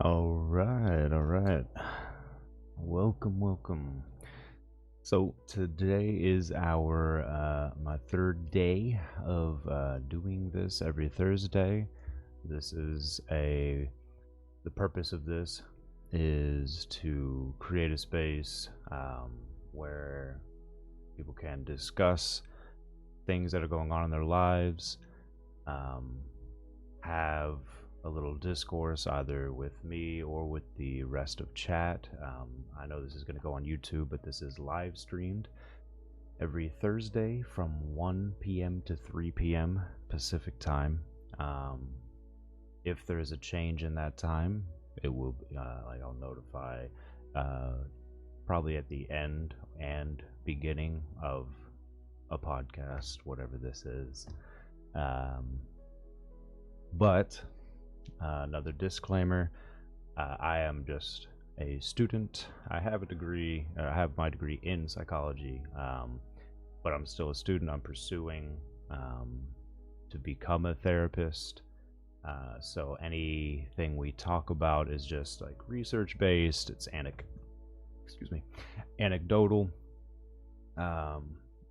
All right. Welcome. So today is our my third day of doing this every Thursday. This is the purpose of this is to create a space where people can discuss things that are going on in their lives, have a little discourse either with me or with the rest of chat. I know this is going to go on YouTube, but this is live streamed every Thursday from 1 p.m. to 3 p.m. Pacific time. If there is a change in that time, it will I'll notify probably at the end and beginning of a podcast, whatever this is. But another disclaimer, I am just a student. I have a degree, I have my degree in psychology, but I'm still a student. I'm pursuing to become a therapist. So anything we talk about is just like research based. It's anecdotal.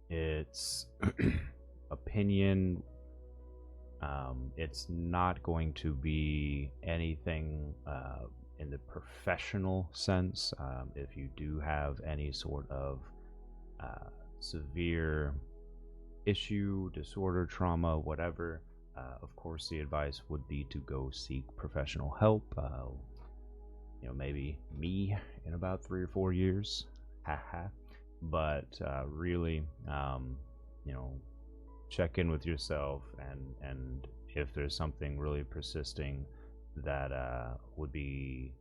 It's opinion. It's not going to be anything in the professional sense. If you do have any sort of severe issue, disorder, trauma, whatever, of course the advice would be to go seek professional help. Maybe me in about 3 or 4 years. Haha. But really, check in with yourself, and if there's something really persisting that would be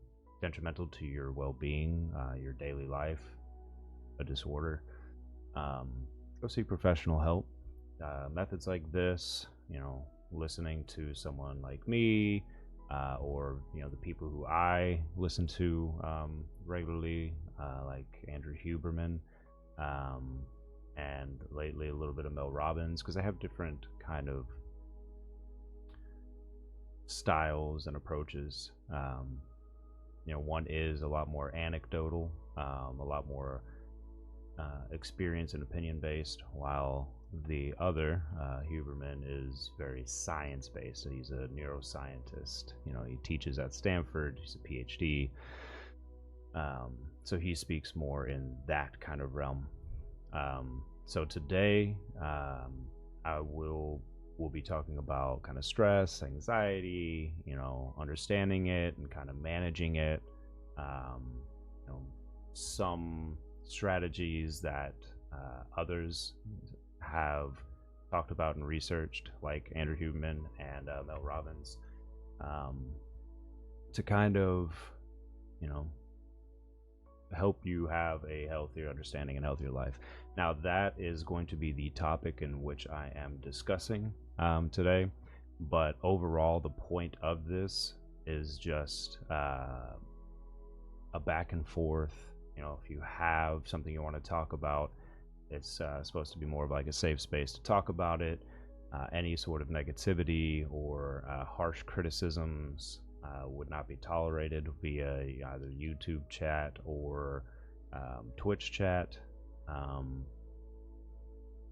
detrimental to your well-being, your daily life, a disorder, go seek professional help. Methods like this, listening to someone like me, or the people who I listen to regularly, like Andrew Huberman, and lately a little bit of Robbins, because I have different kind of styles and approaches. One is a lot more anecdotal, a lot more experience and opinion based, while the other, Huberman, is very science based. So he's a neuroscientist. He teaches at Stanford. He's a PhD. So he speaks more in that kind of realm. So today, we'll be talking about kind of stress, anxiety, understanding it and kind of managing it. Some strategies that others have talked about and researched, like Andrew Huberman and Mel Robbins, to kind of, help you have a healthier understanding and healthier life. Now, that is going to be the topic in which I am discussing today, but overall the point of this is just a back and forth. If you have something you want to talk about, it's supposed to be more of like a safe space to talk about it. Any sort of negativity or harsh criticisms would not be tolerated via either YouTube chat or Twitch chat.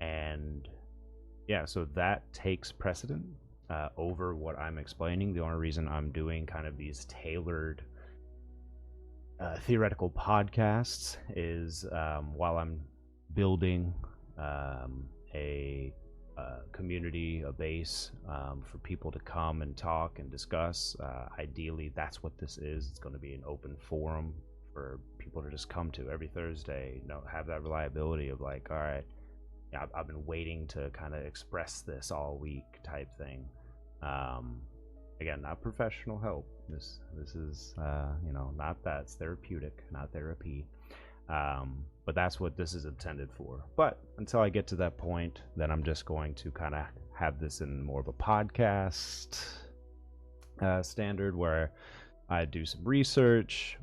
And yeah, so that takes precedent over what I'm explaining. The only reason I'm doing kind of these tailored theoretical podcasts is while I'm building a community, a base for people to come and talk and discuss. Ideally, that's what this is. It's going to be an open forum for people to just come to every Thursday. Have that reliability of like, all right, I've been waiting to kind of express this all week type thing. Again, not professional help. This is not that. It's therapeutic, not therapy. But that's what this is intended for. But until I get to that point, then I'm just going to kind of have this in more of a podcast standard, where I do some research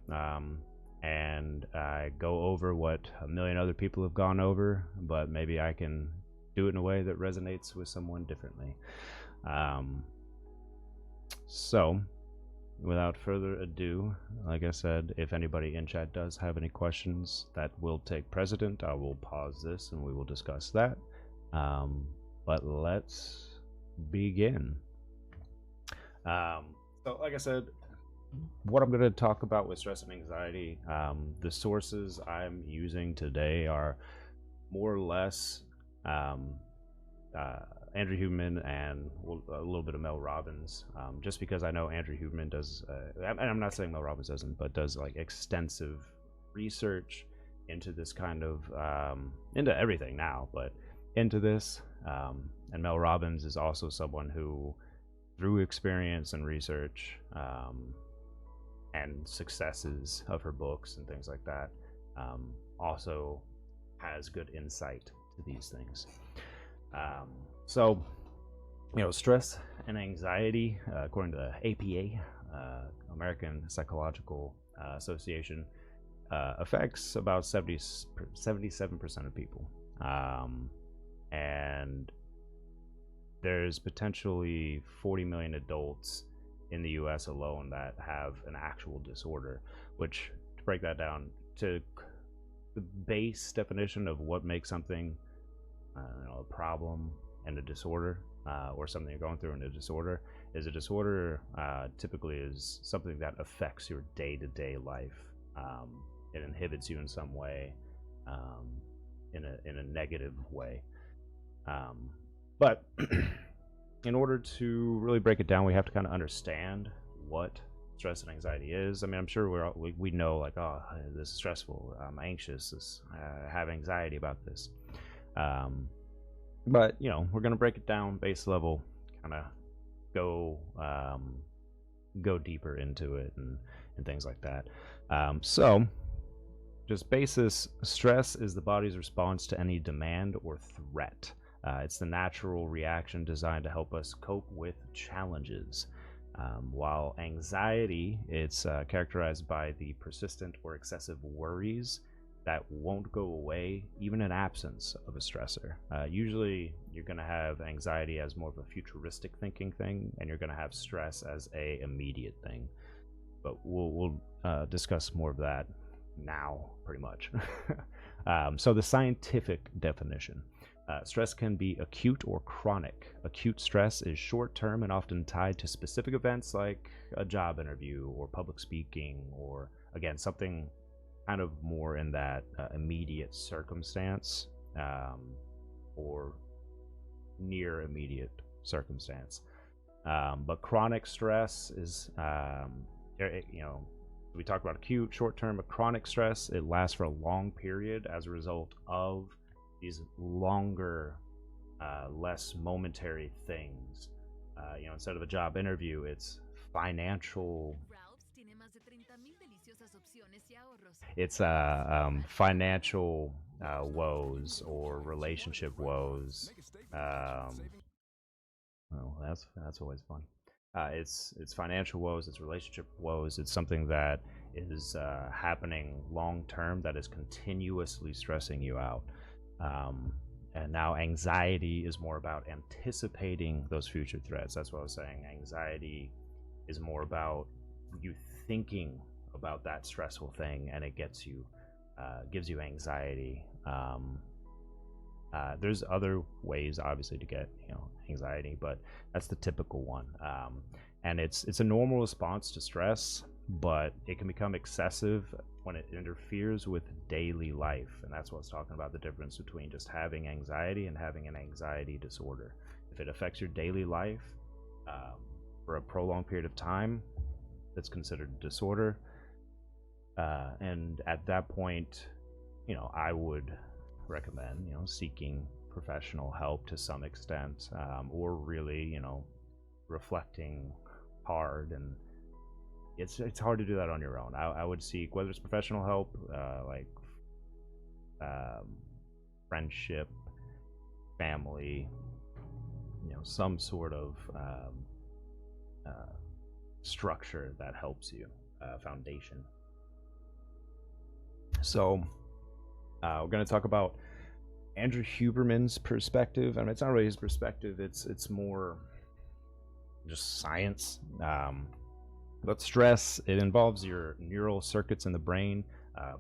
and I go over what a million other people have gone over, but maybe I can do it in a way that resonates with someone differently. So without further ado, like I said, if anybody in chat does have any questions, that will take precedent. I will pause this and we will discuss that. But let's begin. So like I said, what I'm going to talk about with stress and anxiety, the sources I'm using today are more or less Andrew Huberman and a little bit of Mel Robbins, just because I know Andrew Huberman does, and I'm not saying Mel Robbins doesn't, but does like extensive research into this kind of, into everything now, but into this. And Mel Robbins is also someone who, through experience and research, and successes of her books and things like that, also has good insight to these things. So, stress and anxiety, according to the APA, American Psychological Association, affects about 77% of people. And there's potentially 40 million adults in the US alone that have an actual disorder, which, to break that down to the base definition of what makes something a problem and a disorder, or something you're going through in a disorder, is a disorder typically is something that affects your day-to-day life. It inhibits you in some way, in a negative way. But in order to really break it down, we have to kind of understand what stress and anxiety is. I mean, I'm sure we know, like, oh, this is stressful, I'm anxious, I have anxiety about this. But we're gonna break it down base level, kind of go deeper into it and things like that. So just basis, stress is the body's response to any demand or threat. It's the natural reaction designed to help us cope with challenges. While anxiety, it's characterized by the persistent or excessive worries that won't go away even in absence of a stressor. Usually you're going to have anxiety as more of a futuristic thinking thing, and you're going to have stress as a immediate thing. But we'll discuss more of that now, pretty much. So the scientific definition. Stress can be acute or chronic. Acute stress is short-term and often tied to specific events like a job interview or public speaking, or, again, something kind of more in that immediate circumstance, or near immediate circumstance. But chronic stress is, we talk about acute, short-term, but chronic stress, it lasts for a long period as a result of these longer, less momentary things. Instead of a job interview, it's financial. It's financial woes or relationship woes. That's always fun. It's financial woes. It's relationship woes. It's something that is happening long term, that is continuously stressing you out. And now anxiety is more about anticipating those future threats. That's what I was saying. Anxiety is more about you thinking about that stressful thing, and it gives you anxiety. There's other ways, obviously, to get anxiety, but that's the typical one. And it's a normal response to stress, but it can become excessive when it interferes with daily life. And that's what I was talking about, the difference between just having anxiety and having an anxiety disorder. If it affects your daily life for a prolonged period of time, that's considered a disorder. And at that point, I would recommend, seeking professional help to some extent, or really, reflecting hard. And it's hard to do that on your own. I would seek, whether it's professional help, like friendship, family, some sort of structure that helps you, foundation. So we're going to talk about Andrew Huberman's perspective. I mean, it's not really his perspective. It's more just science. But stress, it involves your neural circuits in the brain,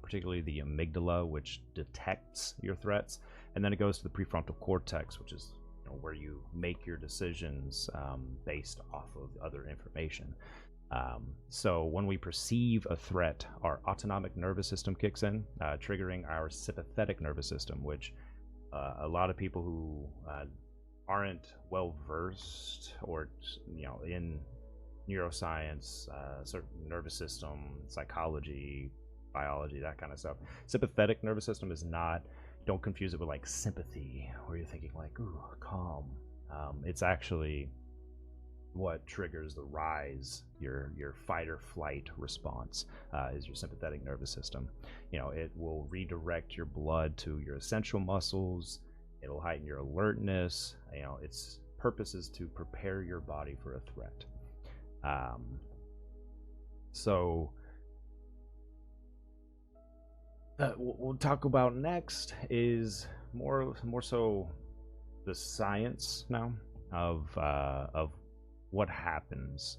particularly the amygdala, which detects your threats, and then it goes to the prefrontal cortex, which is where you make your decisions based off of other information. So when we perceive a threat, our autonomic nervous system kicks in, triggering our sympathetic nervous system, which a lot of people who aren't well versed or in neuroscience, certain nervous system, psychology, biology, that kind of stuff. Sympathetic nervous system is not. Don't confuse it with like sympathy, where you're thinking like, ooh, calm. It's actually what triggers the rise, your fight or flight response, is your sympathetic nervous system. It will redirect your blood to your essential muscles. It'll heighten your alertness. Its purpose is to prepare your body for a threat. So what we'll talk about next is more so the science now of what happens.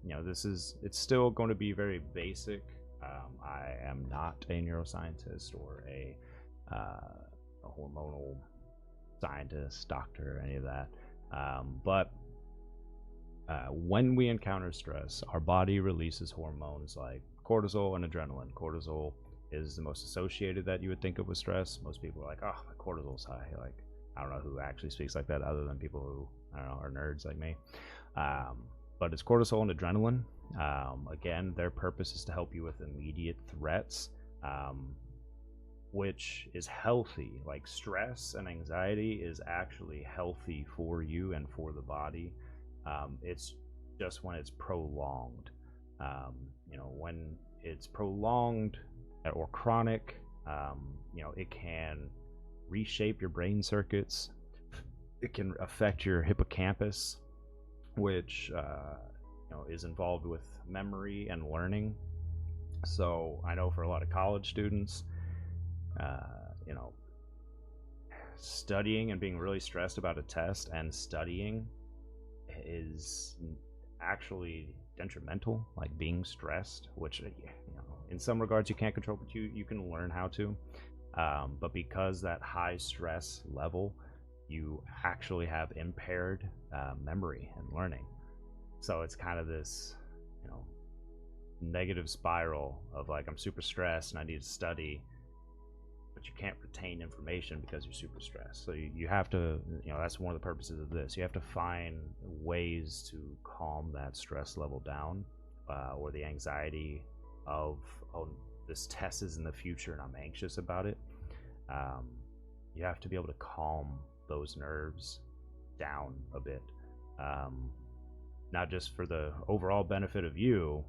It's still going to be very basic. I am not a neuroscientist or a hormonal scientist, doctor, any of that. But when we encounter stress, our body releases hormones like cortisol and adrenaline. Cortisol is the most associated that you would think of with stress. Most people are like, oh, my cortisol's high. Like, I don't know who actually speaks like that other than people who, I don't know, are nerds like me. But it's cortisol and adrenaline. Again, their purpose is to help you with immediate threats, which is healthy. Like, stress and anxiety is actually healthy for you and for the body. It's just when it's prolonged. When it's prolonged or chronic, it can reshape your brain circuits. It can affect your hippocampus, which is involved with memory and learning. So I know for a lot of college students, studying and being really stressed about a test and studying is actually detrimental. Like, being stressed, which in some regards you can't control, but you can learn how to. But because that high stress level, you actually have impaired memory and learning. So it's kind of this negative spiral of like, I'm super stressed and I need to study, but you can't retain information because you're super stressed. So you have to, that's one of the purposes of this. You have to find ways to calm that stress level down, or the anxiety of, oh, this test is in the future and I'm anxious about it. You have to be able to calm those nerves down a bit, not just for the overall benefit of you,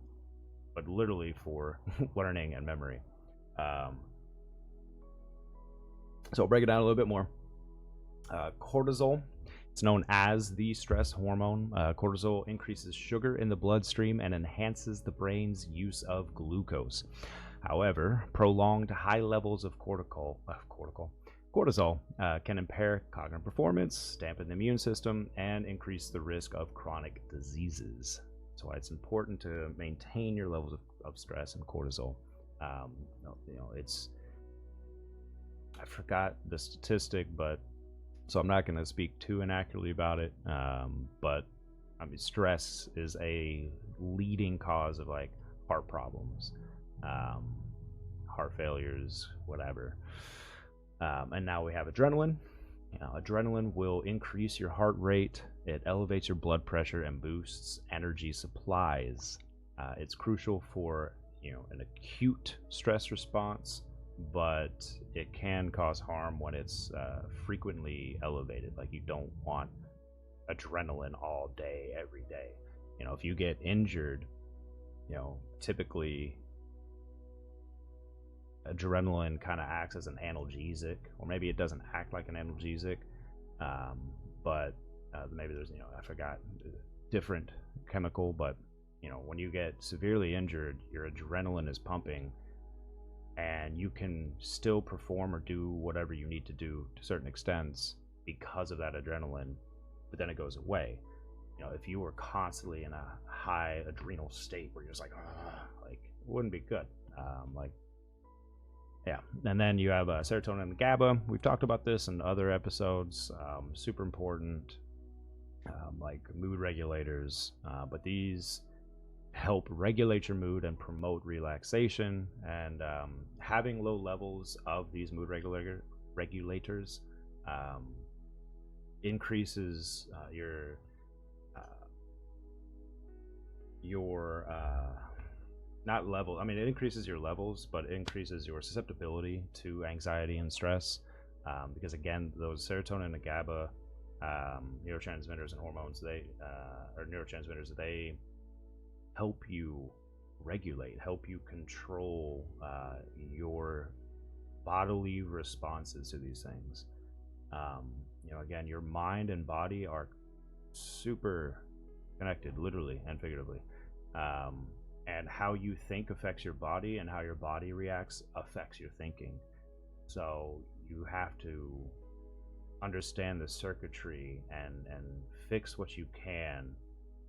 but literally for learning and memory. So I'll break it down a little bit more. Cortisol, it's known as the stress hormone. Cortisol increases sugar in the bloodstream and enhances the brain's use of glucose. However, prolonged high levels of cortisol can impair cognitive performance, dampen the immune system, and increase the risk of chronic diseases. That's why it's important to maintain your levels of stress and cortisol. I forgot the statistic, but so I'm not going to speak too inaccurately about it. But I mean, stress is a leading cause of like heart problems, heart failures, whatever. And now we have adrenaline. Adrenaline will increase your heart rate. It elevates your blood pressure and boosts energy supplies. It's crucial for an acute stress response, but it can cause harm when it's frequently elevated. Like, you don't want adrenaline all day, every day. If you get injured, typically adrenaline kind of acts as an analgesic, or maybe it doesn't act like an analgesic, but maybe there's I forgot different chemical, but when you get severely injured, your adrenaline is pumping and you can still perform or do whatever you need to do to certain extents because of that adrenaline, but then it goes away. if you were constantly in a high adrenal state where you're just like it wouldn't be good. Yeah, and then you have serotonin and GABA. We've talked about this in other episodes. Super important, like mood regulators, but these help regulate your mood and promote relaxation. And having low levels of these mood regulators increases your not level. I mean, it increases your levels, but it increases your susceptibility to anxiety and stress. Because again, those serotonin and GABA neurotransmitters and hormones, they help you regulate, help you control your bodily responses to these things. Again, your mind and body are super connected, literally and figuratively. And how you think affects your body, and how your body reacts affects your thinking. So you have to understand the circuitry and fix what you can,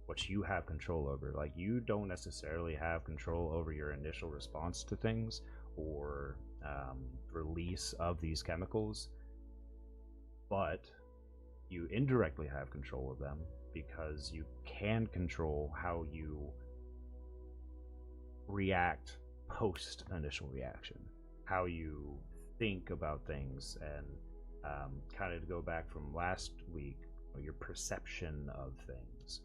what you have control over. Like, you don't necessarily have control over your initial response to things or release of these chemicals, but you indirectly have control of them, because you can control how you react post initial reaction, how you think about things, and kind of to go back from last week, your perception of things.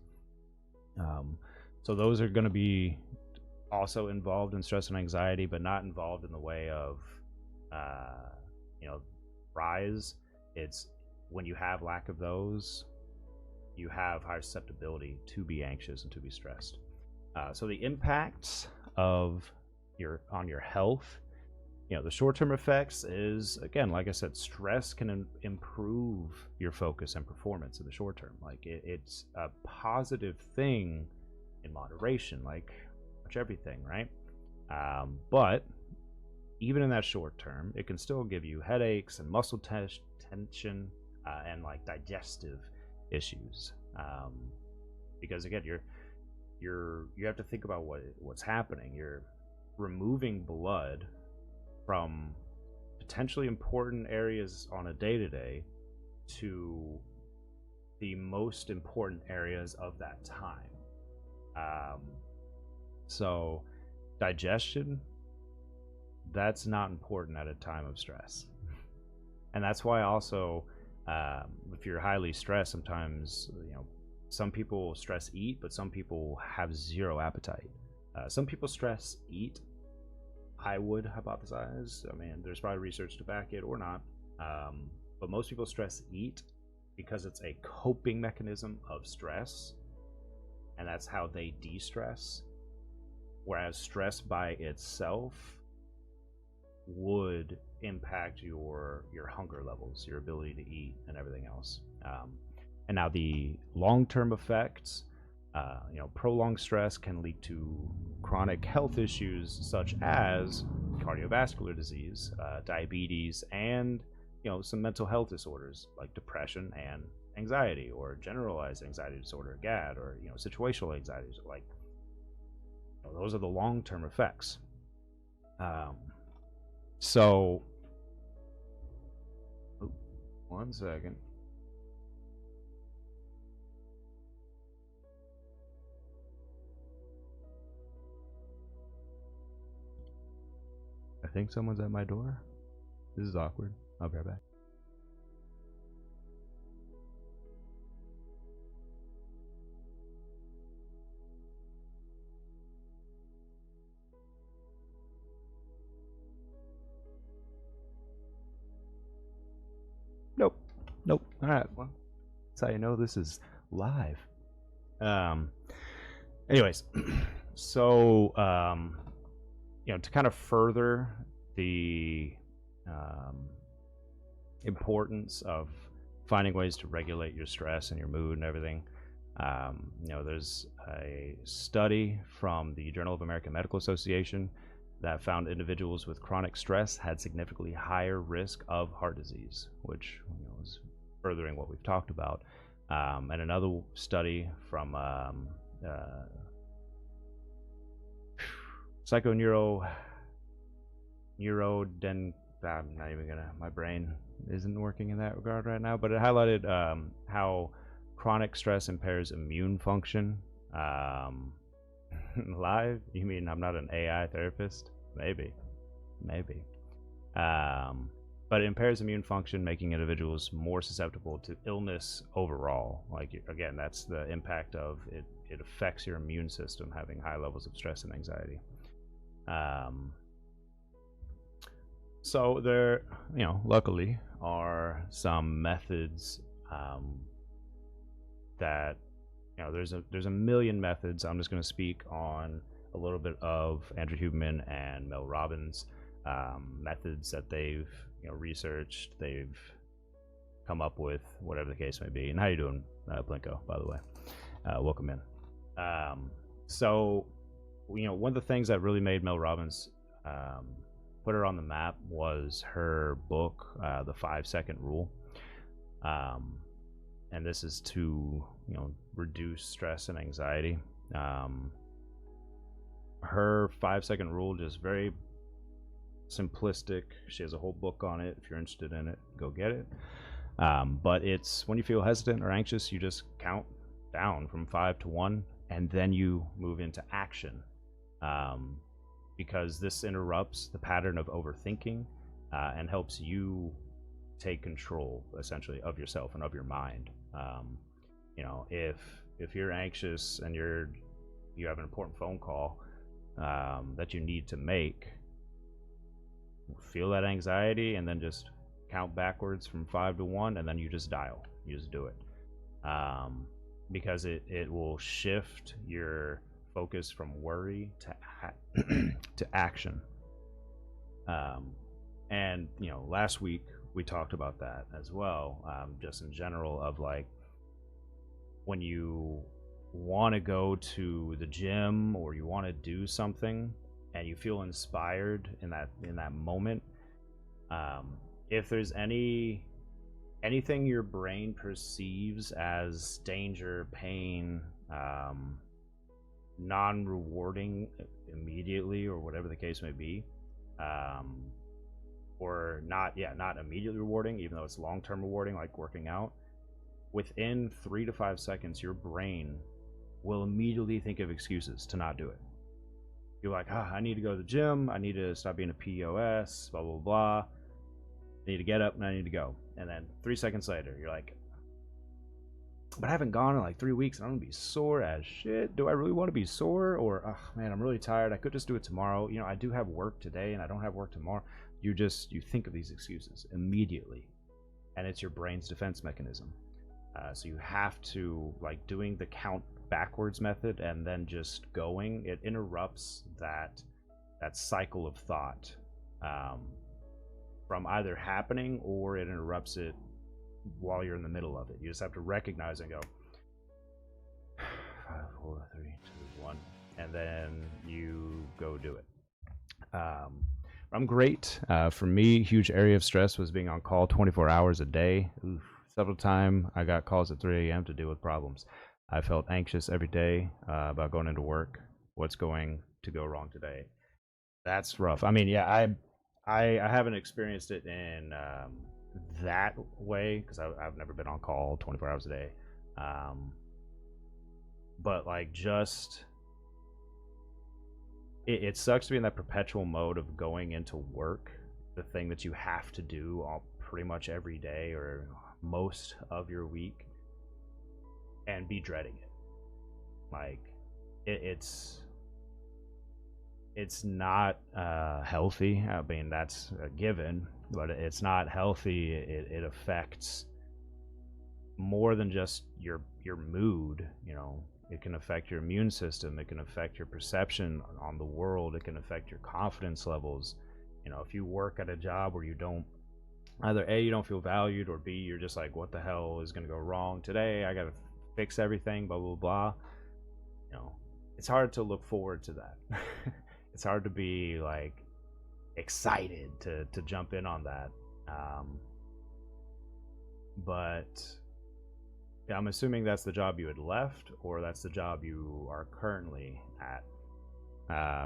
So those are going to be also involved in stress and anxiety, but not involved in the way of rise. It's when you have lack of those, you have higher susceptibility to be anxious and to be stressed. So the impacts of on your health, the short-term effects is, again, like I said, stress can improve your focus and performance in the short term. Like, it's a positive thing in moderation, like much everything, right? But even in that short term, it can still give you headaches and muscle tension and like digestive issues, because again, you have to think about what's happening. You're removing blood from potentially important areas on a day-to-day to the most important areas of that time. So digestion, that's not important at a time of stress. And that's why also, if you're highly stressed, sometimes some people stress eat, but some people have zero appetite. Some people stress eat, I would hypothesize. I mean, there's probably research to back it or not. But most people stress eat because it's a coping mechanism of stress, and that's how they de-stress. Whereas stress by itself would impact your hunger levels, your ability to eat, and everything else. And now the long-term effects, prolonged stress can lead to chronic health issues such as cardiovascular disease, diabetes, and some mental health disorders like depression and anxiety, or generalized anxiety disorder, GAD, or situational anxiety. Like, those are the long-term effects. So, one second. I think someone's at my door. This is awkward. I'll be right back. Nope. All right. Well, that's how you know this is live. Anyways, so to kind of further the importance of finding ways to regulate your stress and your mood and everything, there's a study from the Journal of American Medical Association that found individuals with chronic stress had significantly higher risk of heart disease, which is furthering what we've talked about. And another study from psychoneuro I'm not even gonna. My brain isn't working in that regard right now. But it highlighted how chronic stress impairs immune function. Live? You mean I'm not an AI therapist? Maybe. But it impairs immune function, making individuals more susceptible to illness overall. Like, again, that's the impact of it. It affects your immune system having high levels of stress and anxiety. So there, luckily, are some methods that, there's a million methods. I'm just going to speak on a little bit of Andrew Huberman and Mel Robbins methods that they've researched, they've come up with, whatever the case may be. And how you doing, Plinko, by the way? Welcome in. So, one of the things that really made Mel Robbins put her on the map was her book, The 5-Second Rule. And this is to, reduce stress and anxiety. Her 5-second rule, just very simplistic. She has a whole book on it. If you're interested in it, go get it. But it's when you feel hesitant or anxious, you just count down from 5 to 1, and then you move into action. Because this interrupts the pattern of overthinking and helps you take control, essentially, of yourself and of your mind. If you're anxious and you have an important phone call that you need to make, feel that anxiety and then just count backwards from 5 to 1, and then you just dial. You just do it, because it will shift your focus from worry to action. And last week we talked about that as well, just in general, of like when you want to go to the gym or you want to do something and you feel inspired in that moment, if there's anything your brain perceives as danger, pain, non-rewarding immediately, or whatever the case may be, or not immediately rewarding, even though it's long-term rewarding, like working out, within 3 to 5 seconds your brain will immediately think of excuses to not do it. You're like, I need to go to the gym, I need to stop being a POS, blah blah blah, I need to get up and I need to go. And then 3 seconds later you're like, but I haven't gone in like 3 weeks and I'm gonna be sore as shit. Do I really want to be sore? Or, oh man, I'm really tired, I could just do it tomorrow. I do have work today and I don't have work tomorrow. You think of these excuses immediately, and it's your brain's defense mechanism. So you have to, like, doing the count backwards method and then just going, it interrupts that cycle of thought from either happening, or it interrupts it while you're in the middle of it. You just have to recognize and go 5, 4, 3, 2, 1, and then you go do it. I'm great. For me, huge area of stress was being on call 24 hours a day. Several times I got calls at 3 a.m. to deal with problems. I felt anxious every day about going into work. What's going to go wrong today? That's rough. I mean, yeah, I haven't experienced it in that way, because I've never been on call 24 hours a day. But like, just it sucks to be in that perpetual mode of going into work, the thing that you have to do pretty much every day or most of your week, and be dreading it. Like, it's not healthy. I mean, that's a given, but it's not healthy. It affects more than just your mood. It can affect your immune system. It can affect your perception on the world. It can affect your confidence levels. If you work at a job where you don't, either A, you don't feel valued, or B, you're just like, what the hell is going to go wrong today? I got to fix everything, blah, blah, blah. It's hard to look forward to that. It's hard to be like excited to jump in on that. But I'm assuming that's the job you had left, or that's the job you are currently at.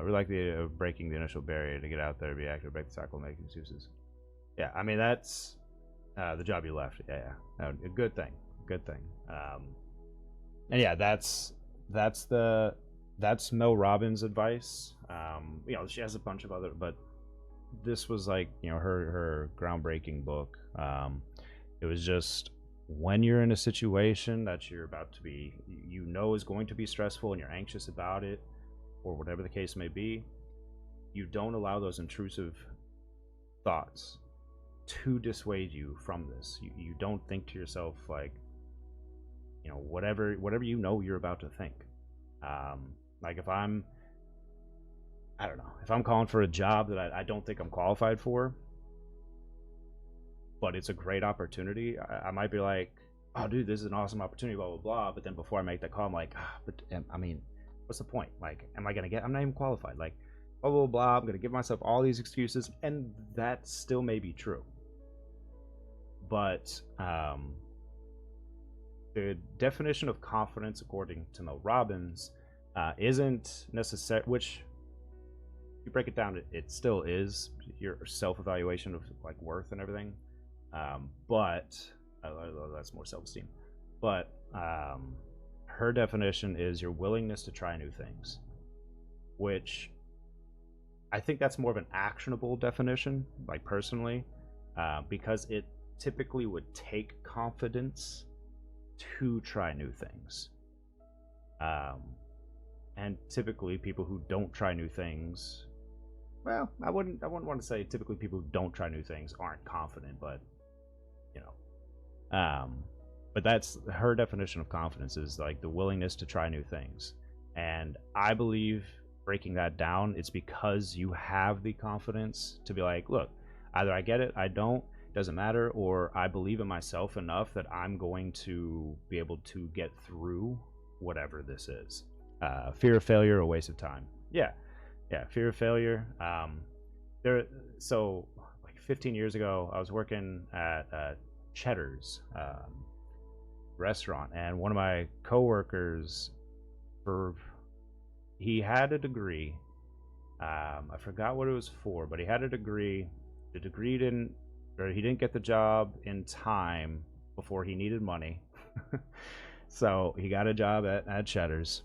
We like the idea of breaking the initial barrier to get out there, be active, break the cycle, make excuses. Yeah, I mean that's the job you left. Yeah, yeah, a good thing, good thing. And yeah, that's Mel Robbins' advice. She has a bunch of other, but this was like her groundbreaking book. It was just, when you're in a situation that you're about to be, is going to be stressful, and you're anxious about it, or whatever the case may be, you don't allow those intrusive thoughts to dissuade you from this. You don't think to yourself like, whatever you're about to think. Like if I'm calling for a job that I don't think I'm qualified for, but it's a great opportunity, I might be like, oh dude, this is an awesome opportunity, blah blah blah. But then before I make that call, I'm like, I mean, what's the point? Like, I'm not even qualified. Like, blah blah blah. I'm gonna give myself all these excuses, and that still may be true. But the definition of confidence, according to Mel Robbins, isn't necessary. Which, you break it down, it still is your self-evaluation of like worth and everything. But that's more self-esteem. But her definition is your willingness to try new things, which I think that's more of an actionable definition, like personally, because it typically would take confidence to try new things. And typically people who don't try new things, well, I wouldn't want to say typically people who don't try new things aren't confident, but but that's her definition of confidence, is like the willingness to try new things. And I believe, breaking that down, it's because you have the confidence to be like, look, either I get it, I don't, doesn't matter, or I believe in myself enough that I'm going to be able to get through whatever this is. Fear of failure, a waste of time. Yeah, fear of failure. So like 15 years ago, I was working at Cheddar's restaurant, and one of my coworkers, he had a degree. I forgot what it was for, but he had a degree. The degree he didn't get the job in time before he needed money. So he got a job at Cheddar's.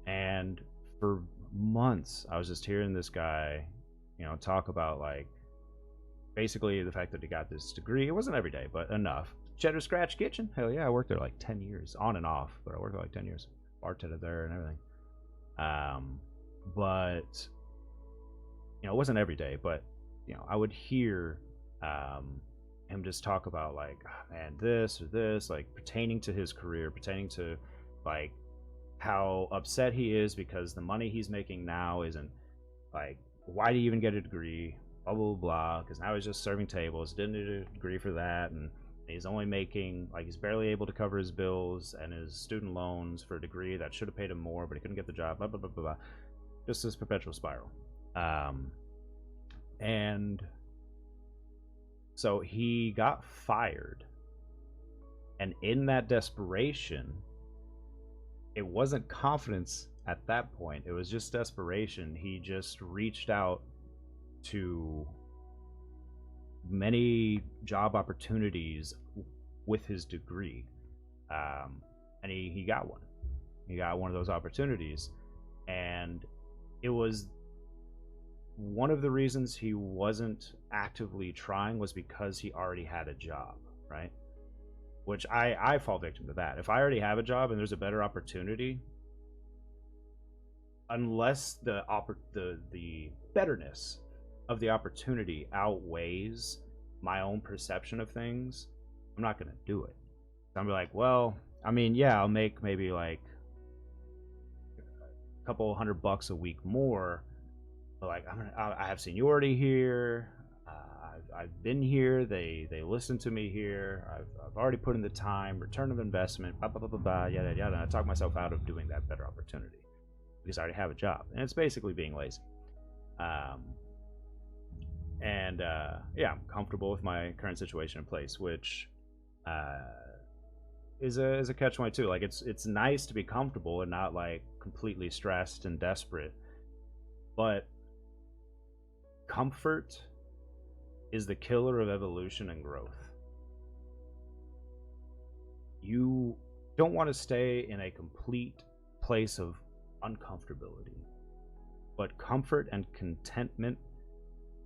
And for months I was just hearing this guy, talk about like basically the fact that he got this degree. It wasn't every day, but enough. Cheddar Scratch Kitchen, hell yeah, I worked there like 10 years, on and off, but I worked there like 10 years, bartended there and everything. But it wasn't every day, but I would hear him just talk about like, oh, man, this or this, like pertaining to his career, pertaining to like how upset he is because the money he's making now isn't, like, why do you even get a degree, blah blah blah, because now he's just serving tables, didn't need a degree for that, and he's only making, like, he's barely able to cover his bills and his student loans for a degree that should have paid him more, but he couldn't get the job, blah blah blah blah blah. Just this perpetual spiral. And so he got fired, and in that desperation, it wasn't confidence at that point, it was just desperation. He just reached out to many job opportunities with his degree, and he got one. He got one of those opportunities, and it was one of the reasons he wasn't actively trying was because he already had a job, right? Which I fall victim to that. If I already have a job and there's a better opportunity, unless the betterness of the opportunity outweighs my own perception of things, I'm not gonna do it. I'm gonna be like, well, I mean, yeah, I'll make maybe like a couple $100 a week more, but like I have seniority here. I've been here. They listen to me here. I've already put in the time, return of investment, blah blah blah blah blah, yada yada. And I talk myself out of doing that better opportunity because I already have a job, and it's basically being lazy. Yeah, I'm comfortable with my current situation in place, which is a catch-22. Like it's nice to be comfortable and not like completely stressed and desperate, but comfort is the killer of evolution and growth. You don't want to stay in a complete place of uncomfortability, but comfort and contentment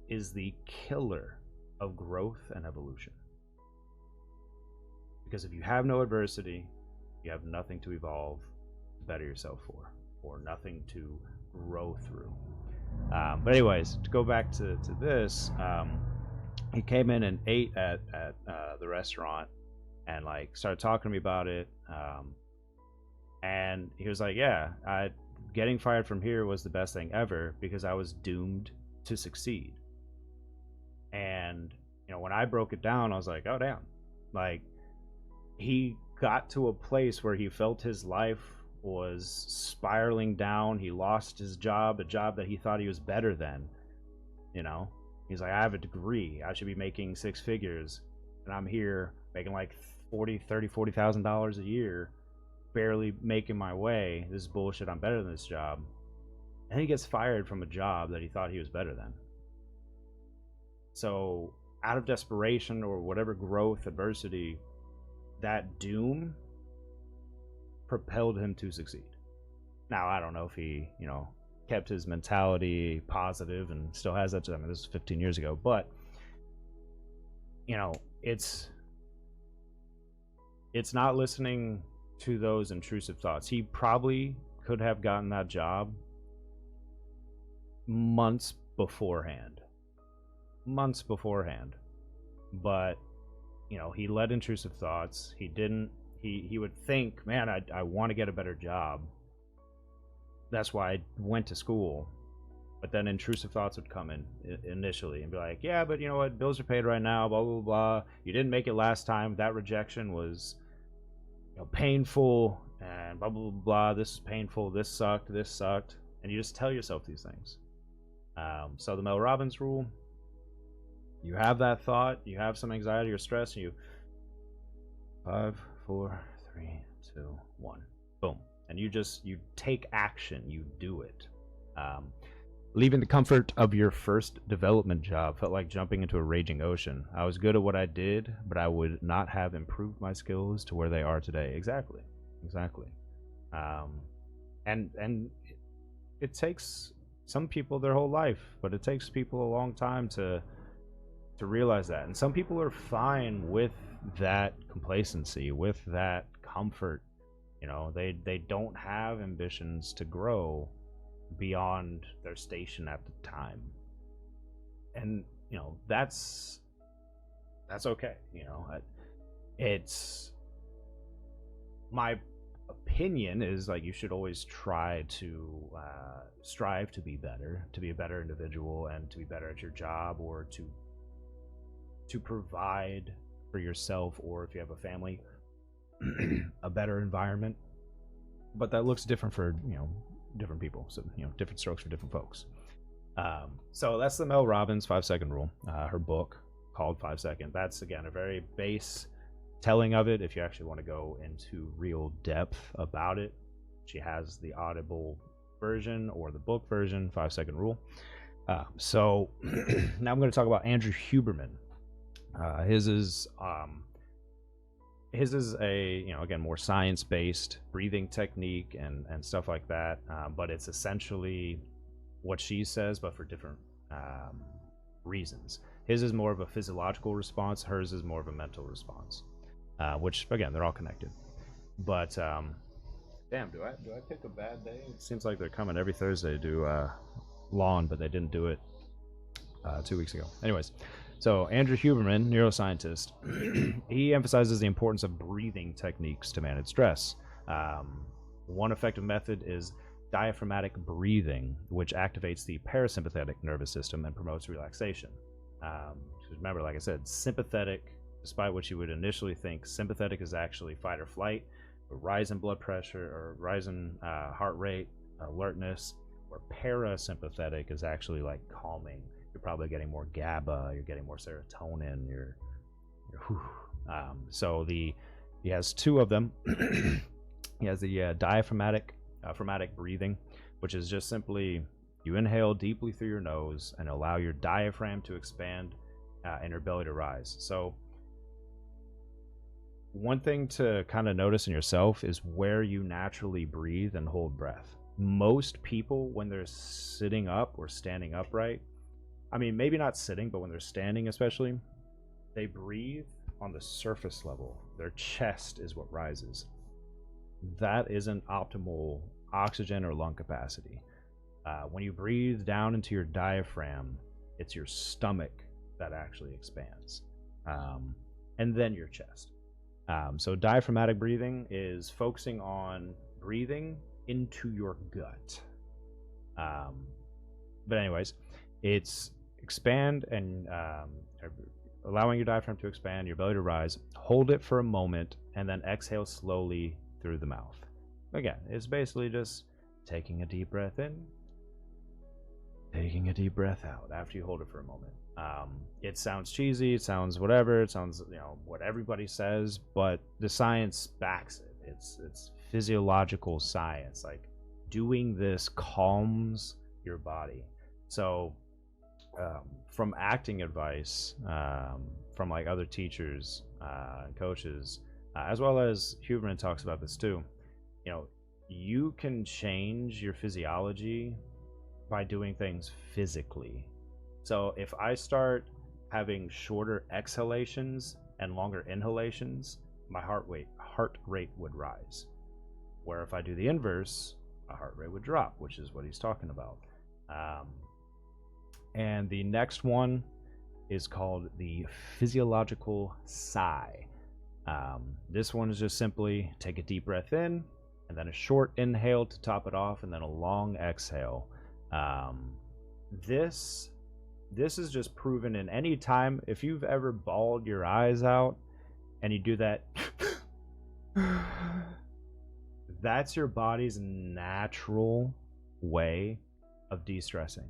is the killer of growth and evolution. Because if you have no adversity, you have nothing to evolve, to better yourself for, or nothing to grow through. But anyways, to go back to this, he came in and ate at the restaurant and like started talking to me about it. And he was like, yeah, getting fired from here was the best thing ever because I was doomed to succeed. And, you know, when I broke it down, I was like, oh, damn. Like, he got to a place where he felt his life was spiraling down. He lost his job, a job that he thought he was better than. You know, he's like, I have a degree. I should be making six figures. And I'm here making like $40,000 a year, barely making my way. This is bullshit. I'm better than this job. And he gets fired from a job that he thought he was better than. So out of desperation or whatever growth, adversity, that doom propelled him to succeed. Now, I don't know if he, you know, kept his mentality positive and still has that. I mean, this is 15 years ago, but, you know, it's not listening to those intrusive thoughts. He probably could have gotten that job months beforehand, but you know, he let intrusive thoughts. He would think, man, I want to get a better job, that's why I went to school. But then intrusive thoughts would come in initially and be like, yeah, but you know what, bills are paid right now, blah blah blah, you didn't make it last time, that rejection was, you know, painful, and blah blah blah, this is painful, this sucked, and you just tell yourself these things. So the Mel Robbins rule: you have that thought, you have some anxiety or stress, and you 5, 4, 3, 2, 1, boom, and you take action, you do it. Leaving the comfort of your first development job felt like jumping into a raging ocean. I was good at what I did, but I would not have improved my skills to where they are today. Exactly. And it takes some people their whole life, but it takes people a long time to realize that. And some people are fine with that complacency, with that comfort. You know, they don't have ambitions to grow beyond their station at the time, and you know, that's okay. You know, it's my opinion is like, you should always try to strive to be better, to be a better individual, and to be better at your job, or to provide for yourself, or if you have a family, a better environment. But that looks different for, you know, different people. So, you know, different strokes for different folks. So that's the Mel Robbins 5-second rule. Her book called 5 Second. That's, again, a very base telling of it. If you actually want to go into real depth about it, she has the Audible version or the book version, 5-second rule. So now I'm going to talk about Andrew Huberman. His is a, you know, again, more science-based breathing technique and stuff like that, but it's essentially what she says, but for different reasons. His is more of a physiological response, hers is more of a mental response, which, again, they're all connected. But damn, do I pick a bad day? It seems like they're coming every Thursday to do lawn, but they didn't do it 2 weeks ago. Anyways, so Andrew Huberman, neuroscientist, he emphasizes the importance of breathing techniques to manage stress. One effective method is diaphragmatic breathing, which activates the parasympathetic nervous system and promotes relaxation. Remember, like I said, sympathetic, despite what you would initially think, sympathetic is actually fight or flight, a rise in blood pressure or rise in heart rate, alertness, or parasympathetic is actually like calming. You're probably getting more GABA, you're getting more serotonin, so the He has two of them. He has the diaphragmatic breathing, which is just simply you inhale deeply through your nose and allow your diaphragm to expand and your belly to rise. So one thing to kind of notice in yourself is where you naturally breathe and hold breath. Most people, when they're sitting up or standing upright, I mean, maybe not sitting, but when they're standing especially, they breathe on the surface level. Their chest is what rises. That isn't optimal oxygen or lung capacity. When you breathe down into your diaphragm, it's your stomach that actually expands, and then your chest. So diaphragmatic breathing is focusing on breathing into your gut. But anyways, it's expand and allowing your diaphragm to expand, your belly to rise, hold it for a moment, and then exhale slowly through the mouth. Again, it's basically just taking a deep breath in, taking a deep breath out after you hold it for a moment. It sounds cheesy, it sounds whatever, it sounds, what everybody says, but the science backs it. It's physiological science. Like, doing this calms your body. So from acting advice, from like other teachers and coaches, as well as Huberman talks about this too, you can change your physiology by doing things physically. So if I start having shorter exhalations and longer inhalations, my heart rate would rise. Where if I do the inverse, my heart rate would drop, which is what he's talking about. And the next one is called the physiological sigh. This one is just simply take a deep breath in, and then a short inhale to top it off, and then a long exhale. This is just proven in any time. If you've ever bawled your eyes out and you do that, that's your body's natural way of de-stressing.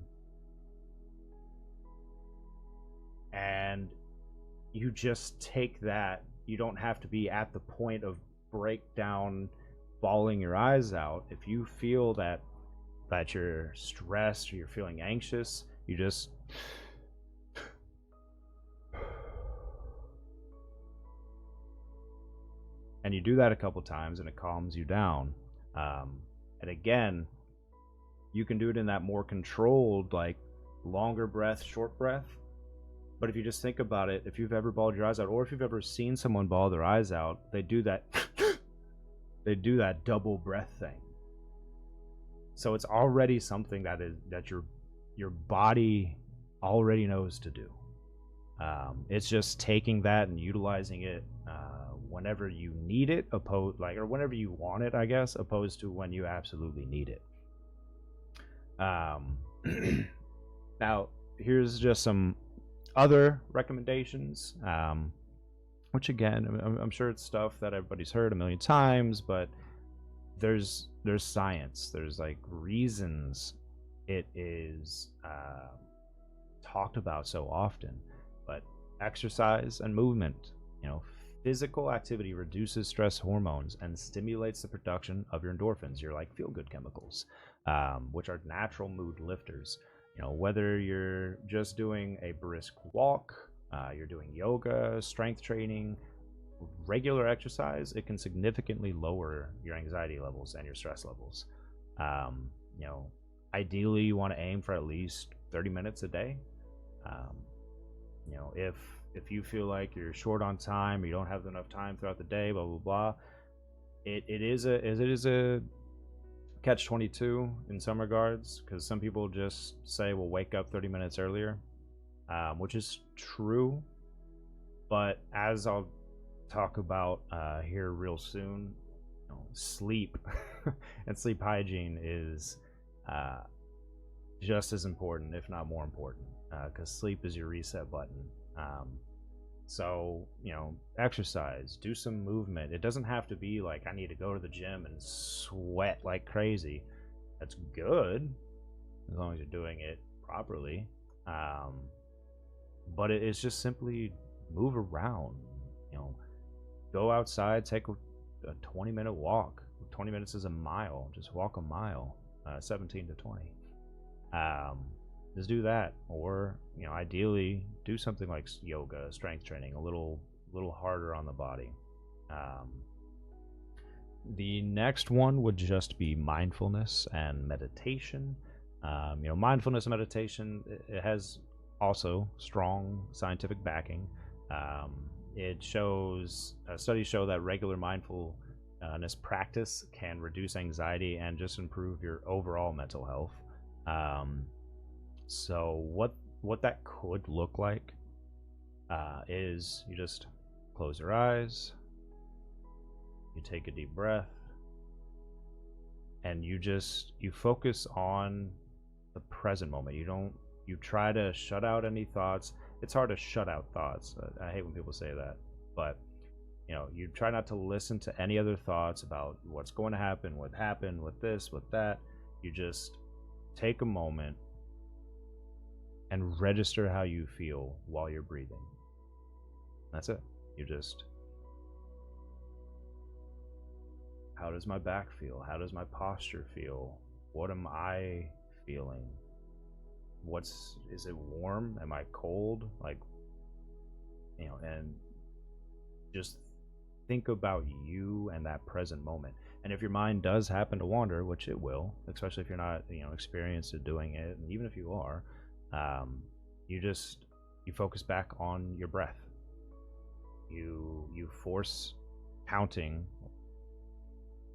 And you just take that. You don't have to be at the point of breakdown, bawling your eyes out. If you feel that you're stressed or you're feeling anxious, you just and you do that a couple times and it calms you down. And again, you can do it in that more controlled, like longer breath, short breath. But if you just think about it, if you've ever bawled your eyes out, or if you've ever seen someone bawl their eyes out, they do that they do that double breath thing. So it's already something that your body already knows to do. It's just taking that and utilizing it whenever you need it, or whenever you want it, I guess, opposed to when you absolutely need it. Now, here's just some other recommendations, which again, I'm sure it's stuff that everybody's heard a million times, but there's science, there's like reasons it is talked about so often. But exercise and movement, physical activity reduces stress hormones and stimulates the production of your endorphins, your like feel-good chemicals, which are natural mood lifters. Whether you're just doing a brisk walk, you're doing yoga, strength training, regular exercise, it can significantly lower your anxiety levels and your stress levels. Ideally, you want to aim for at least 30 minutes a day. If you feel like you're short on time, or you don't have enough time throughout the day, blah blah blah, it is a catch-22 in some regards, because some people just say, well, wake up 30 minutes earlier, which is true, but as I'll talk about here real soon, sleep and sleep hygiene is just as important, if not more important, because sleep is your reset button. So exercise, do some movement. It doesn't have to be like I need to go to the gym and sweat like crazy. That's good as long as you're doing it properly, but it's just simply move around. Go outside, take a 20-minute walk. 20 minutes is a mile. Just walk a mile, 17 to 20. Just do that, or ideally do something like yoga, strength training, a little harder on the body. The next one would just be mindfulness and meditation. Mindfulness and meditation, it has also strong scientific backing. Studies show that regular mindfulness practice can reduce anxiety and just improve your overall mental health. So what that could look like is you just close your eyes, you take a deep breath, and you focus on the present moment. You try to shut out any thoughts. It's hard to shut out thoughts. I hate when people say that, but you try not to listen to any other thoughts about what's going to happen, what happened, with this, with that. You just take a moment and register how you feel while you're breathing. That's it. How does my back feel? How does my posture feel? What am I feeling? Is it warm? Am I cold? And just think about you and that present moment. And if your mind does happen to wander, which it will, especially if you're not, experienced at doing it, and even if you are, you focus back on your breath. You force counting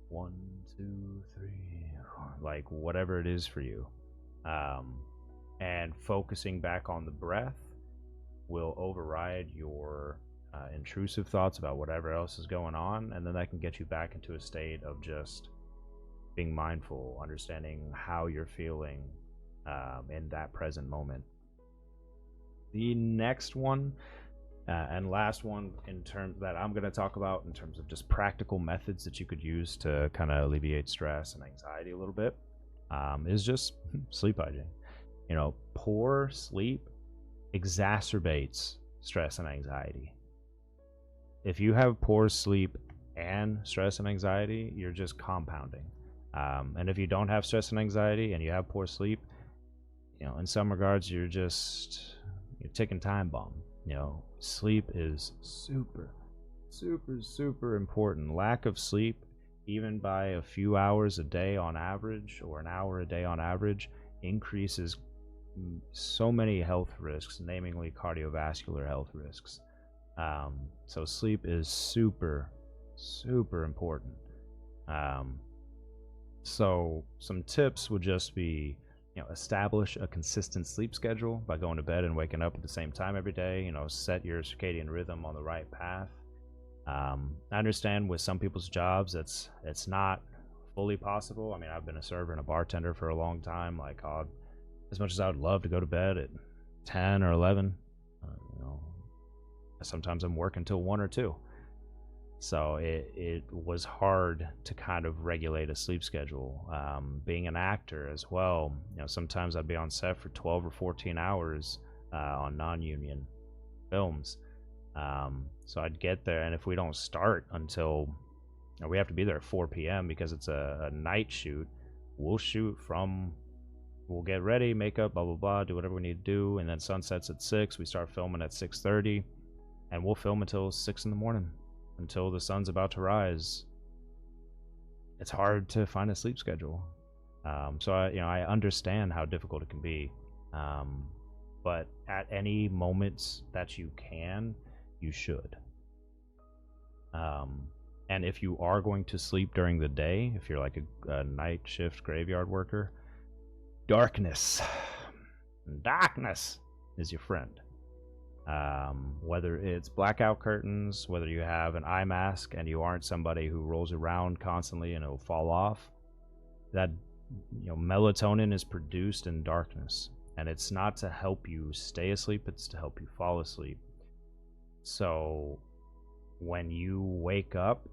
1, 2, 3, like whatever it is for you, and focusing back on the breath will override your intrusive thoughts about whatever else is going on, and then that can get you back into a state of just being mindful, understanding how you're feeling in that present moment. The next one and last one in terms that I'm going to talk about in terms of just practical methods that you could use to kind of alleviate stress and anxiety a little bit is just sleep hygiene. Poor sleep exacerbates stress and anxiety. If you have poor sleep and stress and anxiety, you're just compounding. And if you don't have stress and anxiety and you have poor sleep, in some regards, you're ticking time bomb. Sleep is super, super, super important. Lack of sleep, even by a few hours a day on average, or an hour a day on average, increases so many health risks, namely cardiovascular health risks. So sleep is super, super important. So some tips would just be, establish a consistent sleep schedule by going to bed and waking up at the same time every day. Set your circadian rhythm on the right path. I understand with some people's jobs it's not fully possible. I mean, I've been a server and a bartender for a long time. As much as I would love to go to bed at 10 or 11, sometimes I'm working till 1 or 2. So it was hard to kind of regulate a sleep schedule. Being an actor as well, sometimes I'd be on set for 12 or 14 hours on non-union films. So I'd get there, and if we don't start until we have to be there at 4 p.m. because it's a night shoot, we'll get ready, makeup, blah, blah, blah, do whatever we need to do, and then sunsets at 6. We start filming at 6:30, and we'll film until 6 in the morning, until the sun's about to rise. It's hard to find a sleep schedule. So I understand how difficult it can be. But at any moments that you can, you should. And if you are going to sleep during the day, if you're like a night shift graveyard worker, darkness is your friend. Whether it's blackout curtains, whether you have an eye mask and you aren't somebody who rolls around constantly and it'll fall off, that melatonin is produced in darkness, and it's not to help you stay asleep, it's to help you fall asleep. So when you wake up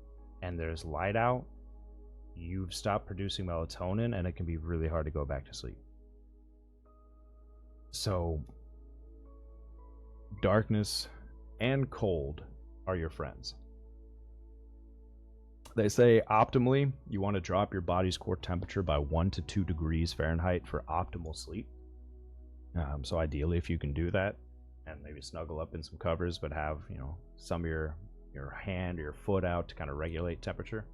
and there's light out, you've stopped producing melatonin, and it can be really hard to go back to sleep. So darkness and cold are your friends. They say optimally, you want to drop your body's core temperature by 1 to 2 degrees Fahrenheit for optimal sleep. So ideally, if you can do that, and maybe snuggle up in some covers, but have some of your hand or your foot out to kind of regulate temperature,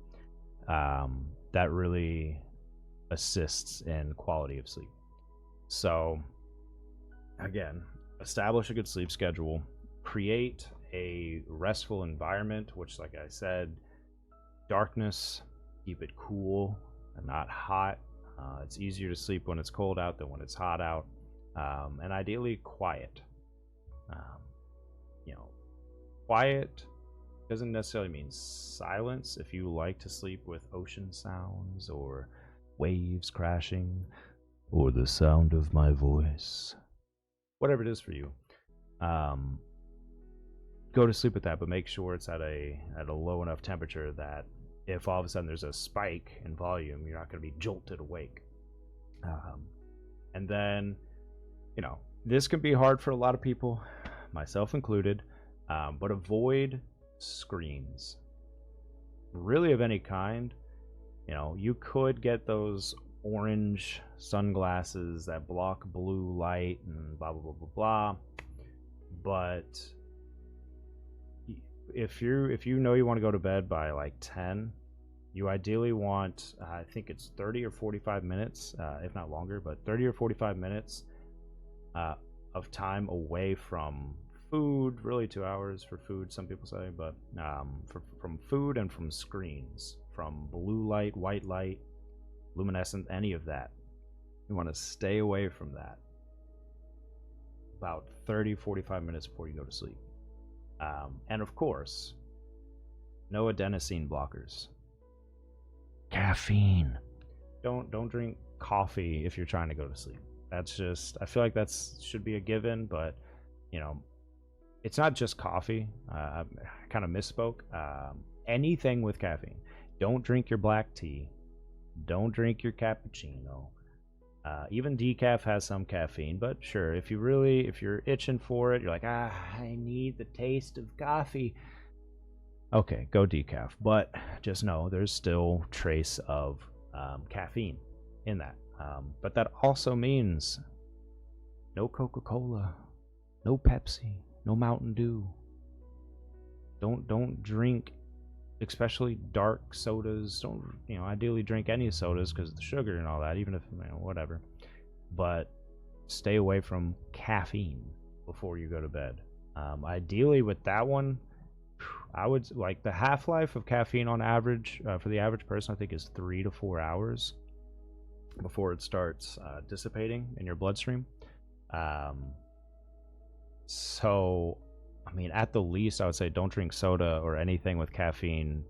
that really assists in quality of sleep. So again, establish a good sleep schedule, create a restful environment, which, like I said, darkness, keep it cool and not hot. It's easier to sleep when it's cold out than when it's hot out. And ideally quiet. Quiet doesn't necessarily mean silence. If you like to sleep with ocean sounds or waves crashing or the sound of my voice, whatever it is for you, go to sleep with that, but make sure it's at a low enough temperature that if all of a sudden there's a spike in volume, you're not going to be jolted awake. And then, this can be hard for a lot of people, myself included, but avoid screens, really, of any kind. You could get those orange sunglasses that block blue light and blah blah blah blah blah, but if you know you want to go to bed by like 10, you ideally want, I think it's 30 or 45 minutes, if not longer, but 30 or 45 minutes of time away from food, really 2 hours for food, some people say, but from food and from screens, from blue light, white light, luminescent, any of that. You want to stay away from that about 30-45 minutes before you go to sleep. And of course, no adenosine blockers. Caffeine. Don't drink coffee if you're trying to go to sleep. That's just, I feel like should be a given, but it's not just coffee. I kind of misspoke. Anything with caffeine. Don't drink your black tea. Don't drink your cappuccino. Even decaf has some caffeine, but sure, if you're itching for it, you're like, I need the taste of coffee. Okay, go decaf. But just know there's still trace of caffeine in that. But that also means no Coca-Cola, no Pepsi, no Mountain Dew. Don't drink, especially dark sodas. Don't ideally drink any sodas because of the sugar and all that, even if whatever. But stay away from caffeine before you go to bed. Ideally with that one, I would like the half-life of caffeine on average for the average person, I think, is 3 to 4 hours before it starts dissipating in your bloodstream. So I mean, at the least, I would say don't drink soda or anything with caffeine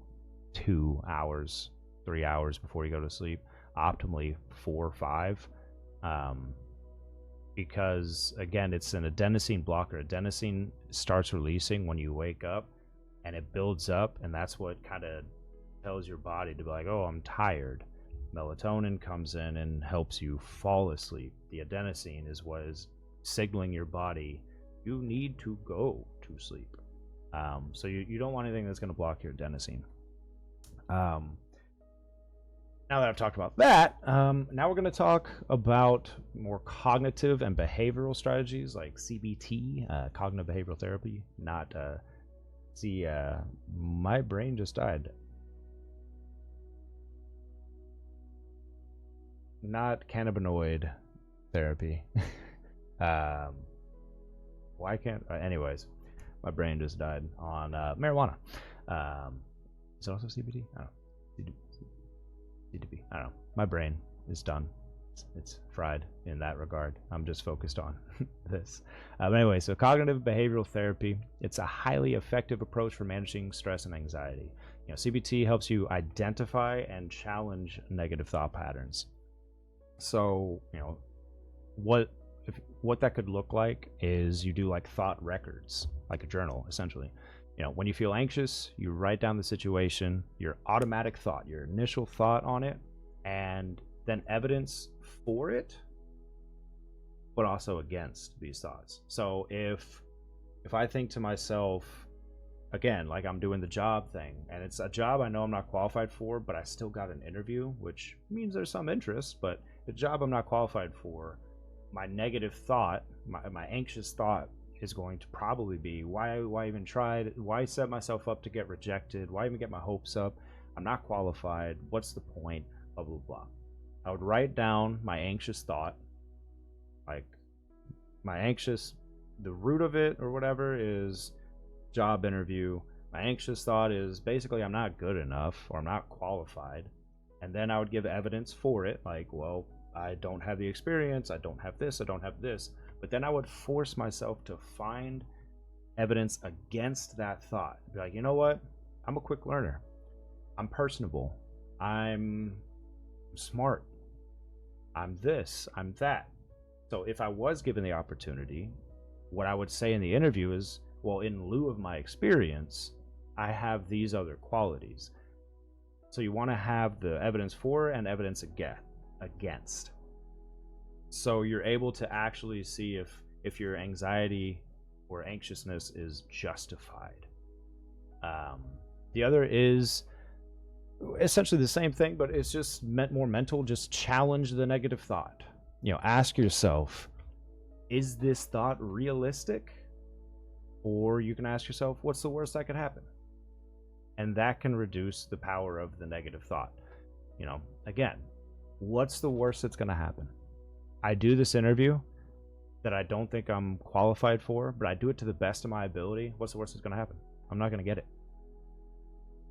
2 hours, 3 hours before you go to sleep. Optimally 4 or 5, because again, it's an adenosine blocker. Adenosine starts releasing when you wake up, and it builds up, and that's what kind of tells your body to be like, oh, I'm tired. Melatonin comes in and helps you fall asleep. The adenosine is what is signaling your body you need to go to sleep. So you don't want anything that's going to block your adenosine. Now that I've talked about that, now we're going to talk about more cognitive and behavioral strategies like CBT, cognitive behavioral therapy. Not my brain just died. Not cannabinoid therapy. Why can't? Anyways, my brain just died on marijuana. Is it also CBD? I don't know. CBD. I don't know. My brain is done. It's fried in that regard. I'm just focused on this. But anyway, so cognitive behavioral therapy. It's a highly effective approach for managing stress and anxiety. CBT helps you identify and challenge negative thought patterns. So, what that could look like is you do like thought records, like a journal, essentially. When you feel anxious, you write down the situation, your automatic thought, your initial thought on it, and then evidence for it, but also against these thoughts. So if I think to myself, again, like I'm doing the job thing, and it's a job I know I'm not qualified for, but I still got an interview, which means there's some interest. But the job I'm not qualified for, my negative thought, my anxious thought is going to probably be, why even try? Why set myself up to get rejected? Why even get my hopes up? I'm not qualified. What's the point? Blah blah blah. I would write down my anxious thought, like the root of it or whatever is job interview. My anxious thought is basically I'm not good enough or I'm not qualified. And then I would give evidence for it, like, well, I don't have the experience, I don't have this, I don't have this. But then I would force myself to find evidence against that thought. Be like, you know what? I'm a quick learner. I'm personable. I'm smart. I'm this, I'm that. So if I was given the opportunity, what I would say in the interview is, well, in lieu of my experience, I have these other qualities. So you want to have the evidence for and evidence against. So you're able to actually see if your anxiety or anxiousness is justified. The other is essentially the same thing, but it's just more mental. Just challenge the negative thought. Ask yourself, is this thought realistic? Or you can ask yourself, what's the worst that could happen? And that can reduce the power of the negative thought. Again, what's the worst that's going to happen? I do this interview that I don't think I'm qualified for, but I do it to the best of my ability. What's the worst that's going to happen? I'm not going to get it.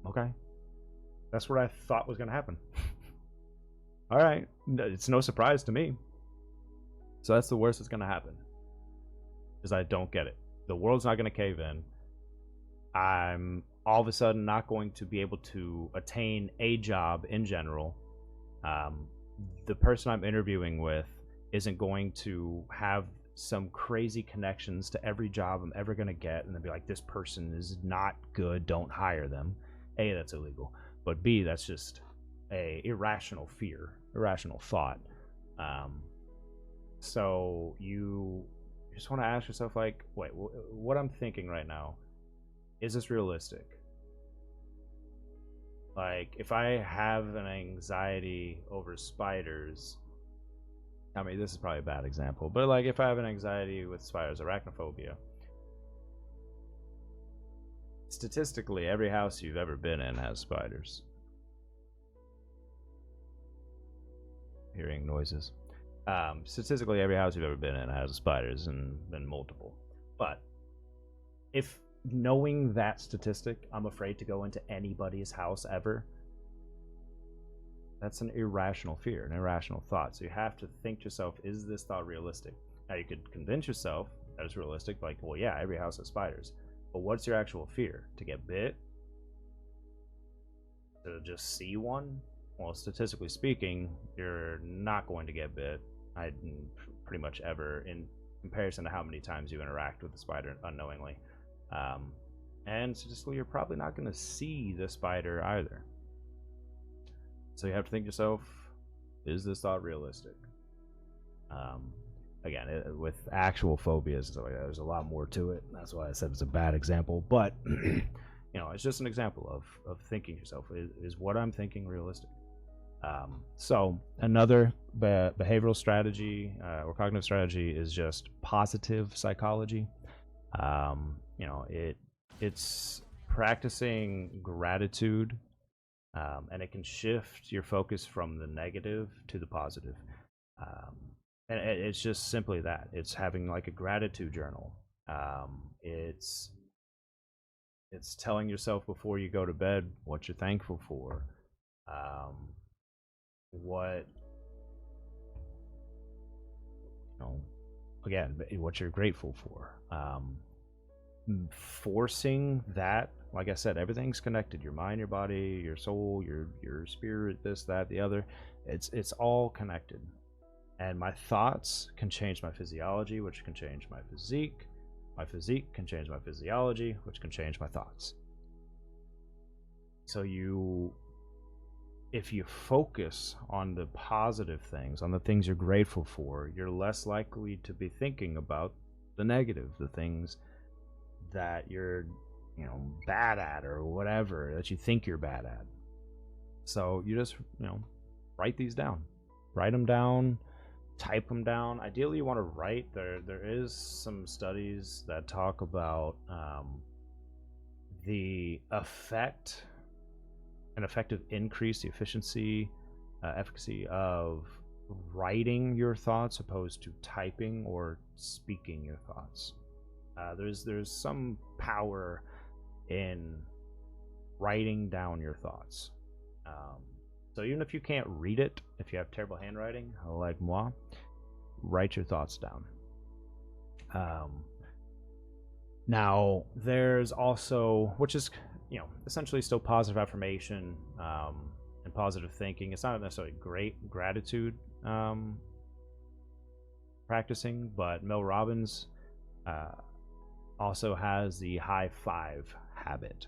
Okay. That's what I thought was going to happen. All right. It's no surprise to me. So that's the worst that's going to happen, is I don't get it. The world's not going to cave in. I'm all of a sudden not going to be able to attain a job in general. The person I'm interviewing with isn't going to have some crazy connections to every job I'm ever going to get, and they'll be like, this person is not good, don't hire them. A, that's illegal. But B, that's just a irrational fear, irrational thought. So you just want to ask yourself, like, wait, what I'm thinking right now, is this realistic? Like, if I have an anxiety over spiders, I mean, this is probably a bad example, but like, if I have an anxiety with spiders, arachnophobia, statistically, every house you've ever been in has spiders. Hearing noises. Statistically, every house you've ever been in has spiders, and been multiple. But if knowing that statistic, I'm afraid to go into anybody's house ever, that's an irrational fear, an irrational thought. So you have to think to yourself, is this thought realistic? Now, you could convince yourself that it's realistic, like, well, yeah, every house has spiders. But what's your actual fear? To get bit? To just see one? Well, statistically speaking, you're not going to get bit. I pretty much ever, in comparison to how many times you interact with the spider unknowingly. And statistically, you're probably not going to see the spider either. So you have to think to yourself, is this thought realistic? Again, with actual phobias, there's a lot more to it. That's why I said it's a bad example. But it's just an example of thinking to yourself, is what I'm thinking realistic? So another behavioral strategy or cognitive strategy is just positive psychology. It's practicing gratitude, and it can shift your focus from the negative to the positive. And it's just simply that. It's having like a gratitude journal. It's telling yourself before you go to bed what you're thankful for. What you're grateful for. Forcing that, like I said, everything's connected. Your mind, your body, your soul, your spirit, this, that, the other. It's all connected. And my thoughts can change my physiology, which can change my physique. My physique can change my physiology, which can change my thoughts. So if you focus on the positive things, on the things you're grateful for, you're less likely to be thinking about the negative, the things that you're bad at or whatever that you think you're bad at. So you just, write these down. Write them down, type them down. Ideally, you want to write. There is some studies that talk about the effective increase, the efficiency, efficacy of writing your thoughts opposed to typing or speaking your thoughts. There's some power in writing down your thoughts. So even if you can't read it, if you have terrible handwriting, like moi, write your thoughts down. Now, there's also, which is, essentially still positive affirmation and positive thinking. It's not necessarily great gratitude practicing, but Mel Robbins also has the high five habit,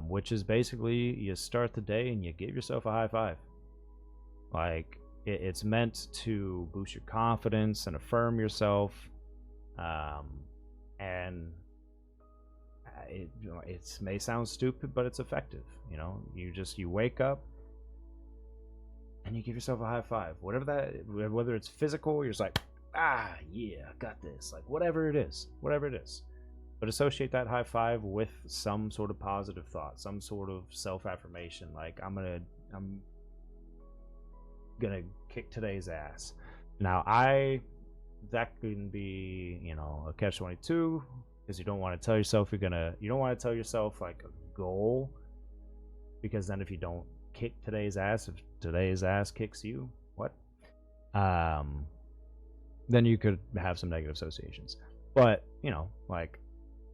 which is basically you start the day and you give yourself a high five. Like, it's meant to boost your confidence and affirm yourself. And it may sound stupid, but it's effective. You wake up and you give yourself a high five. Whether it's physical, you're just like, yeah, I got this. Like, whatever it is. But associate that high five with some sort of positive thought, some sort of self-affirmation. Like, I'm gonna kick today's ass. Now, that can be, a catch-22, because you don't want to tell yourself you don't want to tell yourself like a goal, because then if you don't kick today's ass, if today's ass kicks you, what? Then you could have some negative associations. But, like,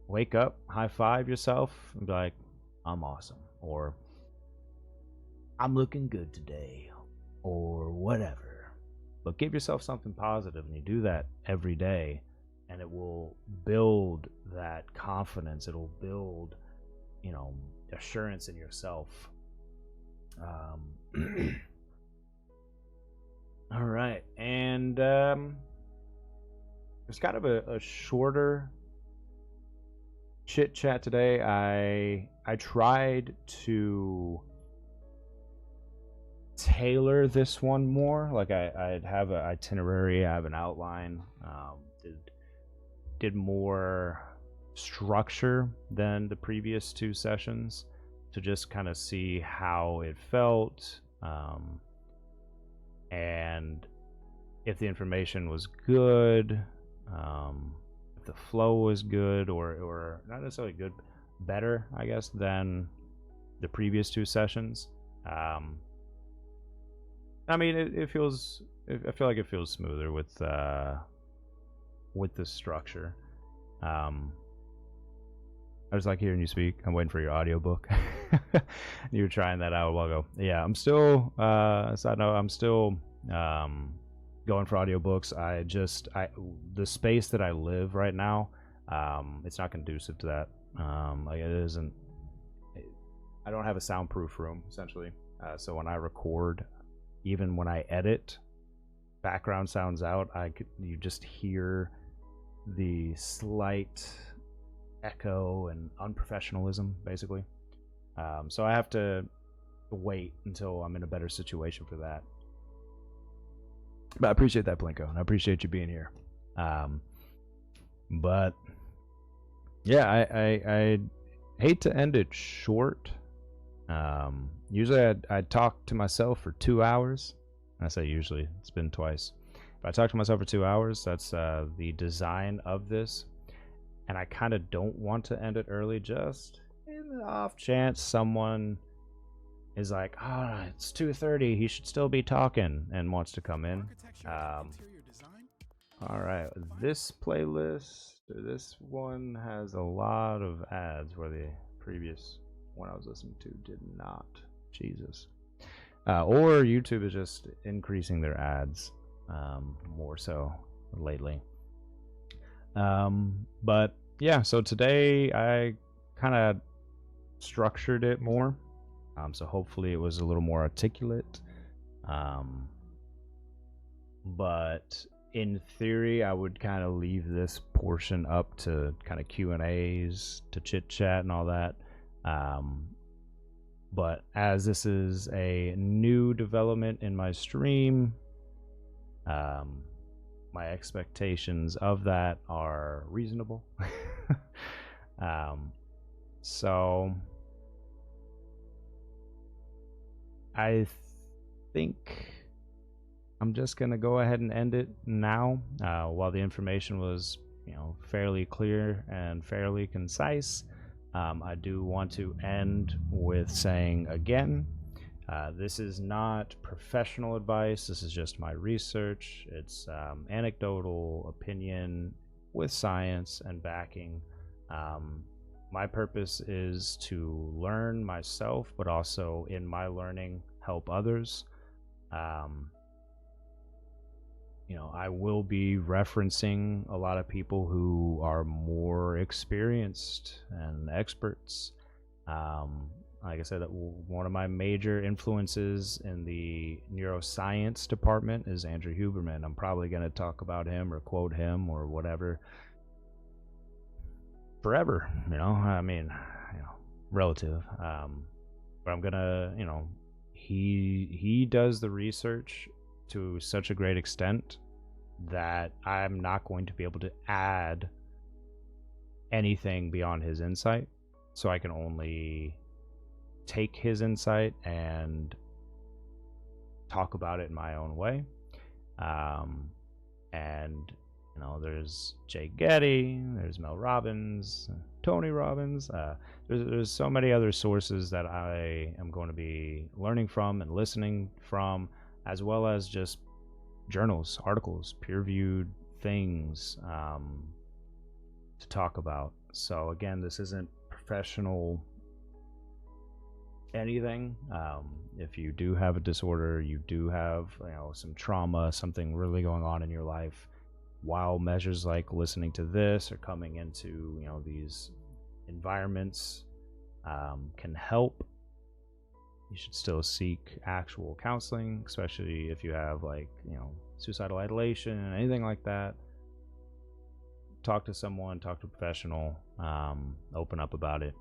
wake up, high five yourself, and be like, I'm awesome, or I'm looking good today, or whatever. But give yourself something positive, and you do that every day, and it will build that confidence. It'll build, assurance in yourself. All right, and it's kind of a shorter chit chat today. I tried to tailor this one more. Like, I'd have an itinerary, I have an outline, did more structure than the previous two sessions to just kind of see how it felt, and if the information was good, if the flow was good, or not necessarily good, better, I guess, than the previous two sessions. I mean, I feel like it feels smoother with the structure. I was like hearing you speak. I'm waiting for your audiobook. You were trying that out a while ago. Yeah, I'm still I'm still going for audiobooks. The space that I live right now, it's not conducive to that. Like, it isn't. I don't have a soundproof room, essentially. So when I record, even when I edit, background sounds out. You just hear the slight echo and unprofessionalism, basically. So I have to wait until I'm in a better situation for that. But I appreciate that, Plinko, and I appreciate you being here. But yeah, I hate to end it short. Usually I'd talk to myself for 2 hours. I say usually, it's been twice. But I talk to myself for 2 hours. That's the design of this. And I kind of don't want to end it early, just in the off chance someone is like, oh, it's 2:30, he should still be talking, and wants to come in. All right, this one has a lot of ads where the previous one I was listening to did not. Jesus. Or YouTube is just increasing their ads more so lately. But yeah, so today I kind of structured it more. So hopefully it was a little more articulate. But in theory, I would kind of leave this portion up to kind of Q&As, to chit chat and all that. But as this is a new development in my stream, my expectations of that are reasonable. So I think I'm just gonna go ahead and end it now. While the information was, fairly clear and fairly concise, I do want to end with saying again, this is not professional advice. This is just my research. It's anecdotal opinion with science and backing. My purpose is to learn myself, but also in my learning, help others. I will be referencing a lot of people who are more experienced and experts. Like I said, one of my major influences in the neuroscience department is Andrew Huberman. I'm probably going to talk about him or quote him or whatever forever, relative. But I'm gonna, he does the research to such a great extent that I'm not going to be able to add anything beyond his insight. So I can only take his insight and talk about it in my own way. And there's Jay Getty, there's Mel Robbins, Tony Robbins. There's so many other sources that I am going to be learning from and listening from, as well as just journals, articles, peer-reviewed things to talk about. So again, this isn't professional anything. If you do have a disorder, you do have some trauma, something really going on in your life, while measures like listening to this or coming into these environments can help, you should still seek actual counseling, especially if you have suicidal ideation and anything like that. Talk to someone, talk to a professional, open up about it.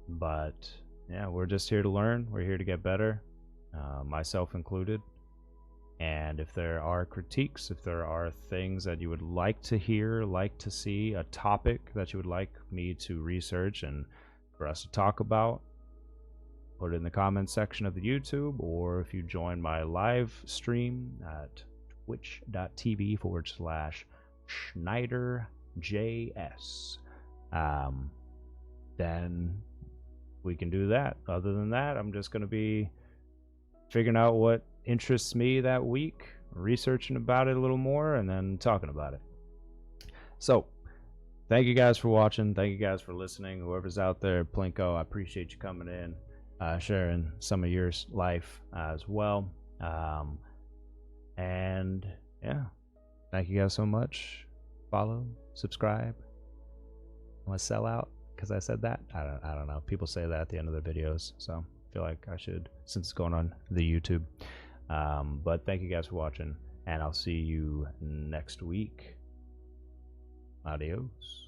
But yeah, we're just here to learn. We're here to get better, myself included. And if there are critiques, if there are things that you would like to hear, like to see, a topic that you would like me to research and for us to talk about, put it in the comments section of the YouTube, or if you join my live stream at twitch.tv/SchneiderJS, then we can do that. Other than that, I'm just going to be figuring out what interests me that week, researching about it a little more, and then talking about it. So thank you guys for watching. Thank you guys for listening. Whoever's out there, Plinko, I appreciate you coming in, sharing some of your life as well. And yeah, thank you guys so much. Follow, subscribe. I'm a sellout because I said that. I don't know. People say that at the end of their videos, so I feel like I should, since it's going on the YouTube. But thank you guys for watching, and I'll see you next week. Adios.